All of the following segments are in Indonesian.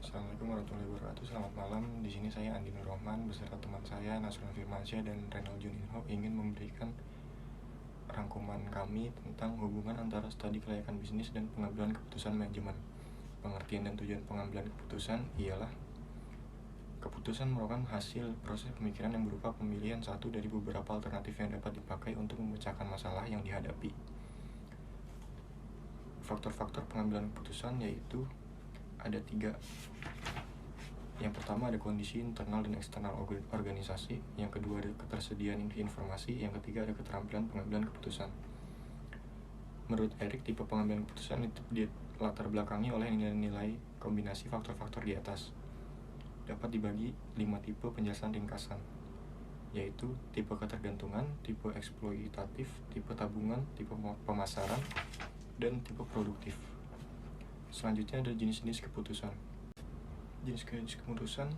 Assalamualaikum warahmatullahi wabarakatuh. Selamat malam. Di sini saya Andi Nur Rahman beserta teman saya Nasrul Firmansyah dan Renal Juninho ingin memberikan rangkuman kami tentang hubungan antara studi kelayakan bisnis dan pengambilan keputusan manajemen. Pengertian dan tujuan pengambilan keputusan ialah keputusan merupakan hasil proses pemikiran yang berupa pemilihan satu dari beberapa alternatif yang dapat dipakai untuk memecahkan masalah yang dihadapi. Faktor-faktor pengambilan keputusan yaitu ada 3. Yang pertama ada kondisi internal dan eksternal organisasi. Yang kedua ada ketersediaan informasi. Yang ketiga ada keterampilan pengambilan keputusan. Menurut Eric, tipe pengambilan keputusan itu dilatar belakangi oleh nilai-nilai kombinasi faktor-faktor di atas. Dapat dibagi 5 tipe penjelasan ringkasan, yaitu tipe ketergantungan, tipe eksploitatif, tipe tabungan, tipe pemasaran, dan tipe produktif. Selanjutnya ada jenis-jenis keputusan. Jenis-jenis keputusan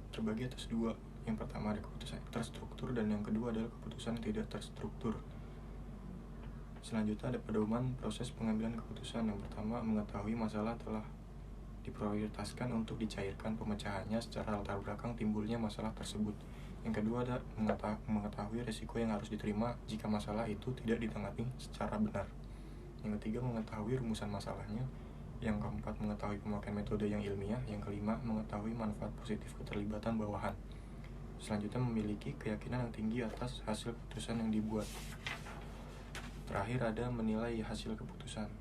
terbagi atas 2. Yang pertama ada keputusan terstruktur dan yang kedua adalah keputusan yang tidak terstruktur. Selanjutnya ada pedoman proses pengambilan keputusan. Yang pertama, mengetahui masalah telah diprioritaskan untuk dicairkan pemecahannya secara latar belakang timbulnya masalah tersebut. Yang kedua ada mengetahui risiko yang harus diterima jika masalah itu tidak ditangani secara benar. Yang ketiga, mengetahui rumusan masalahnya. Yang keempat, mengetahui pemakaian metode yang ilmiah. Yang kelima, mengetahui manfaat positif keterlibatan bawahan. Selanjutnya, memiliki keyakinan yang tinggi atas hasil keputusan yang dibuat. Terakhir ada menilai hasil keputusan.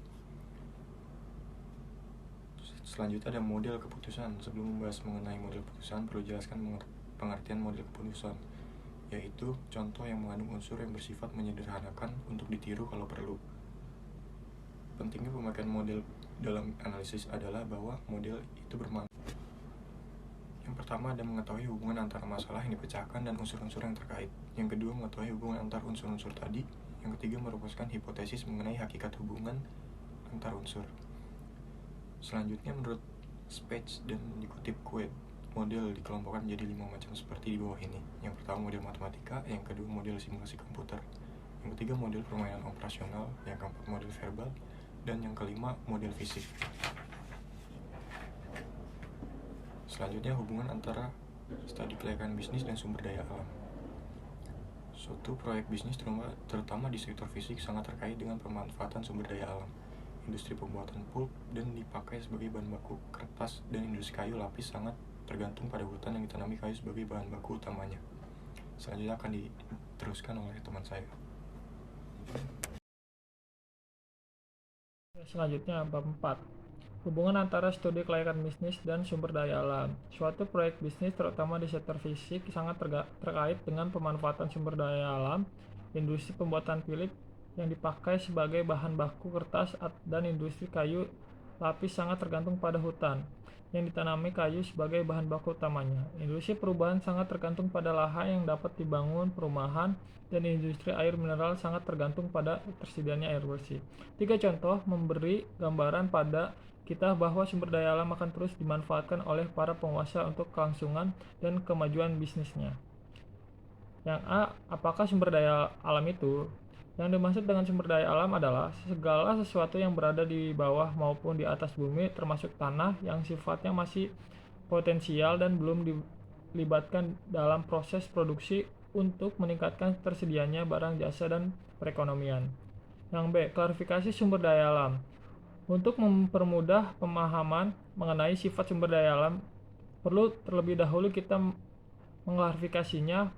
Selanjutnya ada model keputusan. Sebelum membahas mengenai model keputusan, perlu jelaskan pengertian model keputusan, yaitu contoh yang mengandung unsur yang bersifat menyederhanakan untuk ditiru kalau perlu. Pentingnya pemakaian model dalam analisis adalah bahwa model itu bermanfaat. Yang pertama ada mengetahui hubungan antara masalah yang dipecahkan dan unsur-unsur yang terkait. Yang kedua, mengetahui hubungan antar unsur-unsur tadi. Yang ketiga, merumuskan hipotesis mengenai hakikat hubungan antar unsur. Selanjutnya, menurut Spatz dan dikutip quote, model dikelompokkan menjadi 5 macam seperti di bawah ini. Yang pertama model matematika, yang kedua model simulasi komputer, yang ketiga model permainan operasional, yang keempat model verbal, dan yang kelima model fisik. Selanjutnya hubungan antara studi kelayakan bisnis dan sumber daya alam. Suatu proyek bisnis terutama di sektor fisik sangat terkait dengan pemanfaatan sumber daya alam. Industri pembuatan pulp dan dipakai sebagai bahan baku kertas dan industri kayu lapis sangat tergantung pada hutan yang ditanami kayu sebagai bahan baku utamanya. Selanjutnya akan diteruskan oleh teman saya. Selanjutnya, bab 4. Hubungan antara studi kelayakan bisnis dan sumber daya alam. Suatu proyek bisnis terutama di sektor fisik sangat terkait dengan pemanfaatan sumber daya alam. Industri pembuatan Philip yang dipakai sebagai bahan baku kertas dan industri kayu lapis sangat tergantung pada hutan yang ditanami kayu sebagai bahan baku utamanya. Industri perubahan sangat tergantung pada lahan yang dapat dibangun perumahan, dan industri air mineral sangat tergantung pada tersediaannya air bersih. 3 contoh memberi gambaran pada kita bahwa sumber daya alam akan terus dimanfaatkan oleh para penguasa untuk kelangsungan dan kemajuan bisnisnya. Yang A, apakah sumber daya alam itu? Yang dimaksud dengan sumber daya alam adalah segala sesuatu yang berada di bawah maupun di atas bumi, termasuk tanah yang sifatnya masih potensial dan belum dilibatkan dalam proses produksi untuk meningkatkan tersedianya barang, jasa, dan perekonomian. Yang B, klarifikasi sumber daya alam. Untuk mempermudah pemahaman mengenai sifat sumber daya alam, perlu terlebih dahulu kita mengklarifikasinya.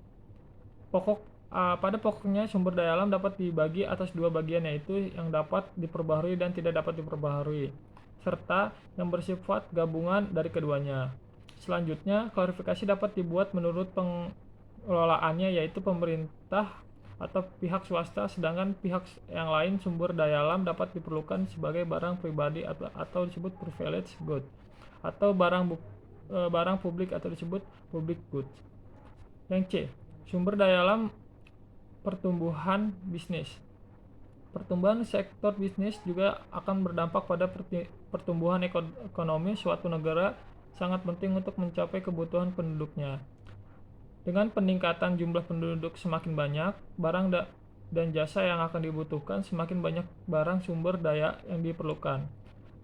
Pada pokoknya sumber daya alam dapat dibagi atas 2 bagian, yaitu yang dapat diperbaharui dan tidak dapat diperbaharui, serta yang bersifat gabungan dari keduanya. Selanjutnya, klarifikasi dapat dibuat menurut pengelolaannya, yaitu pemerintah atau pihak swasta, sedangkan pihak yang lain sumber daya alam dapat diperlukan sebagai barang pribadi atau disebut privilege good, atau barang publik atau disebut public goods. Yang C, sumber daya alam pertumbuhan bisnis. Pertumbuhan sektor bisnis juga akan berdampak pada pertumbuhan ekonomi suatu negara, sangat penting untuk mencapai kebutuhan penduduknya. Dengan peningkatan jumlah penduduk semakin banyak, barang dan jasa yang akan dibutuhkan, semakin banyak barang sumber daya yang diperlukan.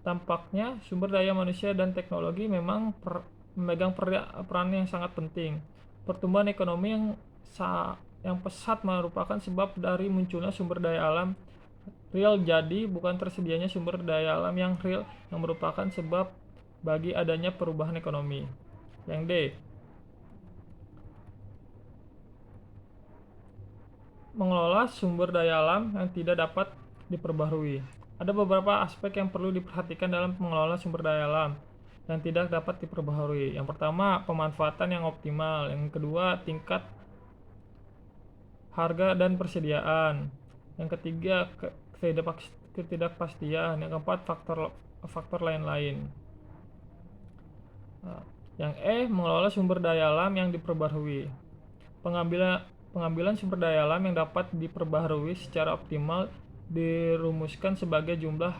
Tampaknya sumber daya manusia dan teknologi memang memegang peran yang sangat penting. Pertumbuhan ekonomi yang pesat merupakan sebab dari munculnya sumber daya alam real, jadi bukan tersedianya sumber daya alam yang real yang merupakan sebab bagi adanya perubahan ekonomi. Yang D, mengelola sumber daya alam yang tidak dapat diperbaharui. Ada beberapa aspek yang perlu diperhatikan dalam mengelola sumber daya alam yang tidak dapat diperbaharui. Yang pertama, pemanfaatan yang optimal. Yang kedua, tingkat harga dan persediaan. Yang ketiga, ketidakpastian. Yang keempat, faktor lain-lain. Yang E, mengelola sumber daya alam yang diperbaharui. Pengambilan sumber daya alam yang dapat diperbaharui secara optimal dirumuskan sebagai jumlah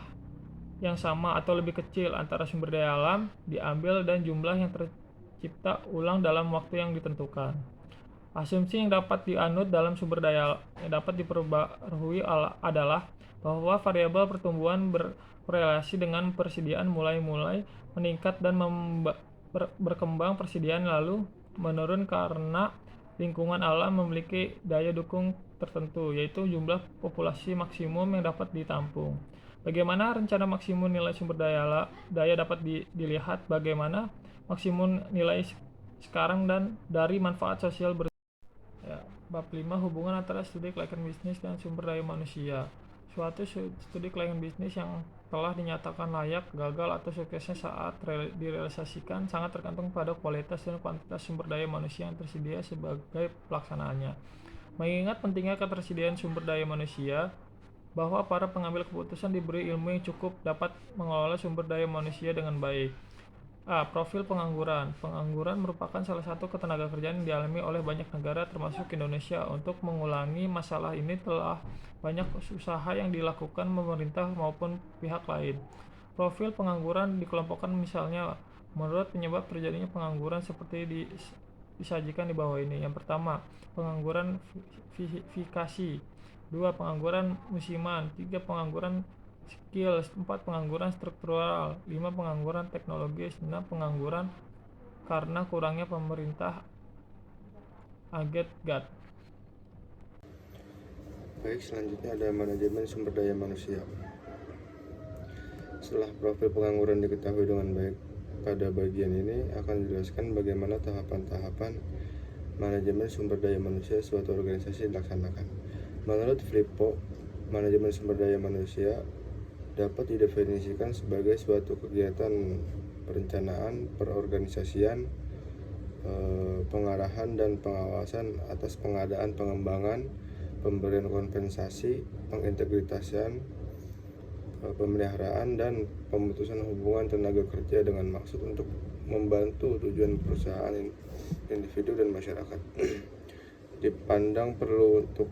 yang sama atau lebih kecil antara sumber daya alam diambil dan jumlah yang tercipta ulang dalam waktu yang ditentukan. Asumsi yang dapat dianut dalam sumber daya yang dapat diperbaharui adalah bahwa variabel pertumbuhan berkorelasi dengan persediaan mulai meningkat dan berkembang persediaan lalu menurun karena lingkungan alam memiliki daya dukung tertentu, yaitu jumlah populasi maksimum yang dapat ditampung. Bagaimana rencana maksimum nilai sumber daya dapat dilihat bagaimana maksimum nilai sekarang dan dari manfaat sosial ya. Bab 5, hubungan antara studi kelayakan bisnis dan sumber daya manusia. Suatu studi kelayakan bisnis yang telah dinyatakan layak, gagal, atau suksesnya saat direalisasikan sangat tergantung pada kualitas dan kuantitas sumber daya manusia yang tersedia sebagai pelaksanaannya. Mengingat pentingnya ketersediaan sumber daya manusia, bahwa para pengambil keputusan diberi ilmu yang cukup dapat mengelola sumber daya manusia dengan baik. A. Profil pengangguran. Pengangguran merupakan salah satu ketenagakerjaan yang dialami oleh banyak negara termasuk Indonesia. Untuk mengulangi masalah ini telah banyak usaha yang dilakukan pemerintah maupun pihak lain. Profil pengangguran dikelompokkan misalnya menurut penyebab terjadinya pengangguran seperti disajikan di bawah ini. Yang pertama, pengangguran fikasi. 2. Pengangguran musiman. 3. Pengangguran skill. 4. Pengangguran struktural. 5. Pengangguran teknologis. 6. Pengangguran karena kurangnya pemerintah agregat. Baik, selanjutnya ada manajemen sumber daya manusia. Setelah profil pengangguran diketahui dengan baik, pada bagian ini akan dijelaskan bagaimana tahapan-tahapan manajemen sumber daya manusia suatu organisasi dilaksanakan. Menurut Filippo, manajemen sumber daya manusia dapat didefinisikan sebagai suatu kegiatan perencanaan, perorganisasian, pengarahan dan pengawasan atas pengadaan, pengembangan, pemberian kompensasi, pengintegritasan, pemeliharaan, dan pemutusan hubungan tenaga kerja dengan maksud untuk membantu tujuan perusahaan, individu, dan masyarakat. Dipandang perlu untuk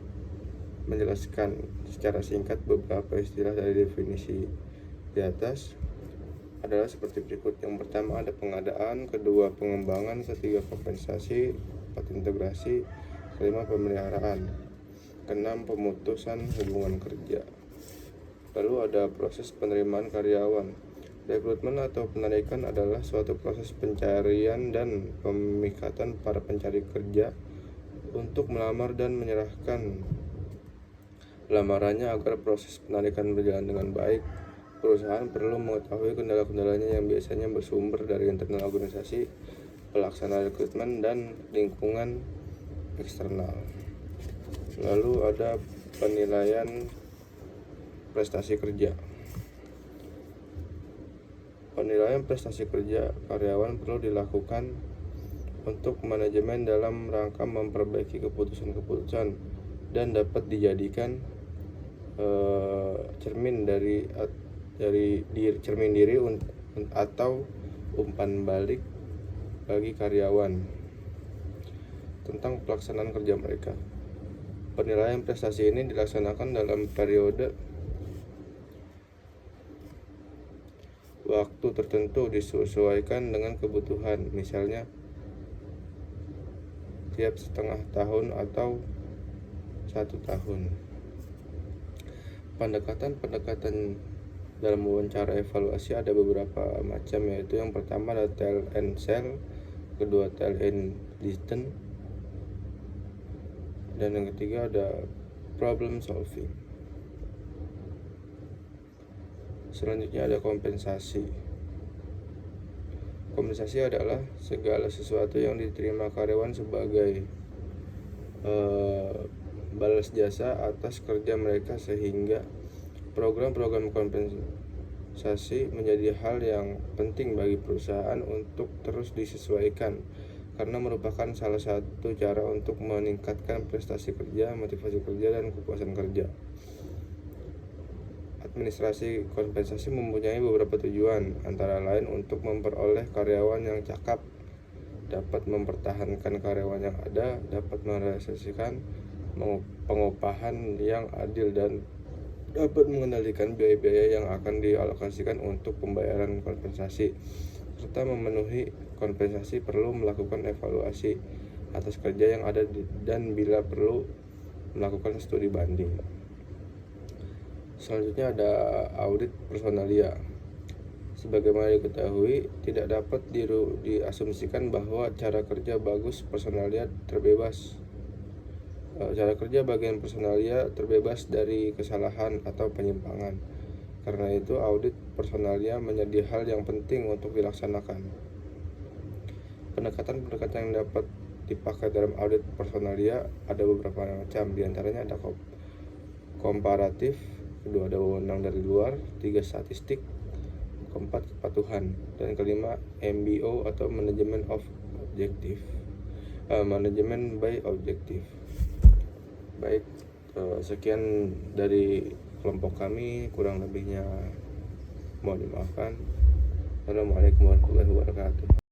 menjelaskan secara singkat beberapa istilah dari definisi di atas adalah seperti berikut. Yang pertama ada pengadaan, kedua pengembangan, ketiga kompensasi, keempat integrasi, kelima pemeliharaan, keenam pemutusan hubungan kerja. Lalu ada proses penerimaan karyawan. Rekrutmen atau penarikan adalah suatu proses pencarian dan pemikatan para pencari kerja untuk melamar dan menyerahkan lamarannya. Agar proses penarikan berjalan dengan baik, perusahaan perlu mengetahui kendala-kendalanya yang biasanya bersumber dari internal organisasi, pelaksana rekrutmen, dan lingkungan eksternal. Lalu ada penilaian prestasi kerja. Penilaian prestasi kerja karyawan perlu dilakukan untuk manajemen dalam rangka memperbaiki keputusan-keputusan dan dapat dijadikan cermin diri atau umpan balik bagi karyawan tentang pelaksanaan kerja mereka. Penilaian prestasi ini dilaksanakan dalam periode waktu tertentu disesuaikan dengan kebutuhan, misalnya tiap setengah tahun atau 1 tahun. Pendekatan Dalam wawancara evaluasi ada beberapa macam, yaitu yang pertama ada tell and sell, kedua tell and listen, dan yang ketiga ada problem solving. Selanjutnya ada kompensasi. Kompensasi adalah segala sesuatu yang diterima karyawan sebagai balas jasa atas kerja mereka, sehingga program-program kompensasi menjadi hal yang penting bagi perusahaan untuk terus disesuaikan, karena merupakan salah satu cara untuk meningkatkan prestasi kerja, motivasi kerja, dan kepuasan kerja. Administrasi kompensasi mempunyai beberapa tujuan, antara lain untuk memperoleh karyawan yang cakap, dapat mempertahankan karyawan yang ada, dapat merealisasikan pengupahan yang adil, dan dapat mengendalikan biaya-biaya yang akan dialokasikan untuk pembayaran kompensasi, serta memenuhi kompensasi perlu melakukan evaluasi atas kerja yang ada dan bila perlu melakukan studi banding. Selanjutnya ada audit personalia. Sebagaimana diketahui, tidak dapat diasumsikan bahwa cara kerja bagian personalia terbebas dari kesalahan atau penyimpangan. Karena itu, audit personalia menjadi hal yang penting untuk dilaksanakan. Pendekatan-pendekatan yang dapat dipakai dalam audit personalia ada beberapa macam. Di antaranya ada komparatif, kedua ada wewenang dari luar, tiga statistik, keempat kepatuhan, dan kelima MBO atau manajemen by objektif. Baik, sekian dari kelompok kami, kurang lebihnya mohon dimaafkan. Assalamualaikum warahmatullahi wabarakatuh.